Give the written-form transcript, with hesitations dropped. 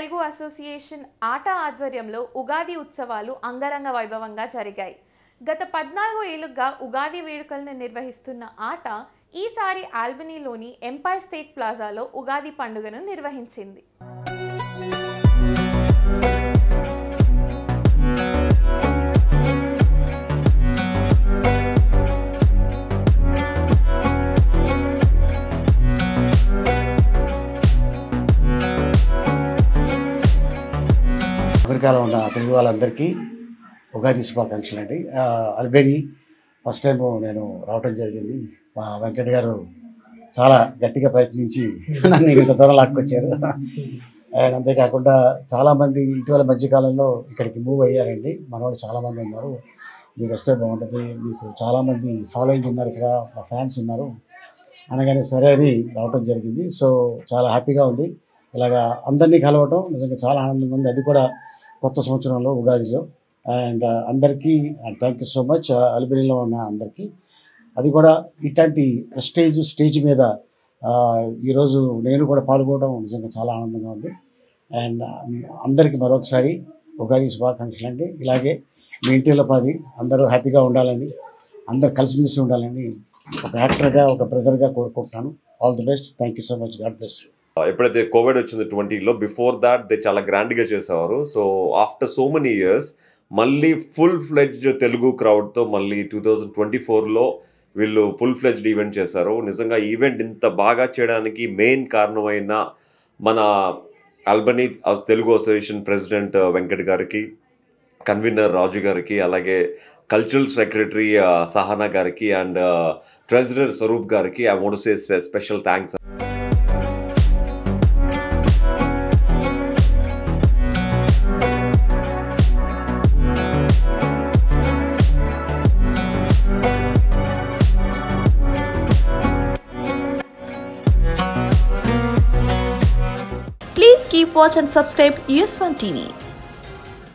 Telugu association ఆట ఆధ్వర్యంలో ఉగాది ఉత్సవాలు అంగరంగ వైభవంగా జరిగాయి. గత 14 ఏళ్లుగా ఉగాది వేడుకలను నిర్వహిస్తున్న ఆట ఈసారి ఆల్బనీలోని ఎంపైర్ స్టేట్ ప్లాజాలో ఉగాది పండుగను నిర్వహించింది. అమెరికాలో ఉన్న తెలుగు వాళ్ళందరికీ ఉగాది శుభాకాంక్షలు అండి. ఆల్బనీ ఫస్ట్ టైం నేను రావటం జరిగింది. మా వెంకట్ గారు చాలా గట్టిగా ప్రయత్నించి నన్ను ఇంత త్వరగా లాక్కొచ్చారు. అండ్ అంతేకాకుండా చాలామంది ఇటీవల మధ్యకాలంలో ఇక్కడికి మూవ్ అయ్యారండి. మన వాళ్ళు చాలామంది ఉన్నారు. మీరు వస్తే బాగుంటుంది, మీకు చాలామంది ఫాలోయింగ్ ఉన్నారు, ఇక్కడ మా ఫ్యాన్స్ ఉన్నారు అనగానే సరే అని రావటం జరిగింది. సో చాలా హ్యాపీగా ఉంది. ఇలాగా అందరినీ కలవటం నిజంగా చాలా ఆనందంగా ఉంది, అది కూడా కొత్త సంవత్సరంలో ఉగాదిలో. అండ్ అందరికీ థ్యాంక్ యూ సో మచ్ ఆల్బనీలో ఉన్న అందరికీ. అది కూడా ఇట్లాంటి స్టేజ్ మీద ఈరోజు నేను కూడా పాల్గొనడం నిజంగా చాలా ఆనందంగా ఉంది. అండ్ అందరికీ మరొకసారి ఉగాది శుభాకాంక్షలు అండి. ఇలాగే మీ ఇంటిలో పది అందరూ హ్యాపీగా ఉండాలని, అందరూ కలిసిమెలిసి ఉండాలని ఒక యాక్టర్గా ఒక బ్రదర్గా కోరుకుంటున్నాను. All the best. Thank you so much. God bless you. ఎప్పుడైతే కోవిడ్ వచ్చింది 20లో, బిఫోర్ దాట్ దే చాలా గ్రాండ్గా చేసేవారు. So after so many years మళ్ళీ ఫుల్ ఫ్లెడ్జ్డ్ తెలుగు క్రౌడ్తో మళ్ళీ 2024లో వీళ్ళు ఫుల్ ఫ్లెడ్జ్డ్ ఈవెంట్ చేశారు. నిజంగా ఈవెంట్ ఇంత బాగా చేయడానికి మెయిన్ కారణమైన మన Albany Telugu association president Venkat గారికి, కన్వీనర్ రాజు గారికి, అలాగే కల్చరల్ సెక్రటరీ సహనా గారికి అండ్ ట్రెజరర్ స్వరూప్ గారికి I want to say special thanks. Please keep watch and subscribe US1 TV.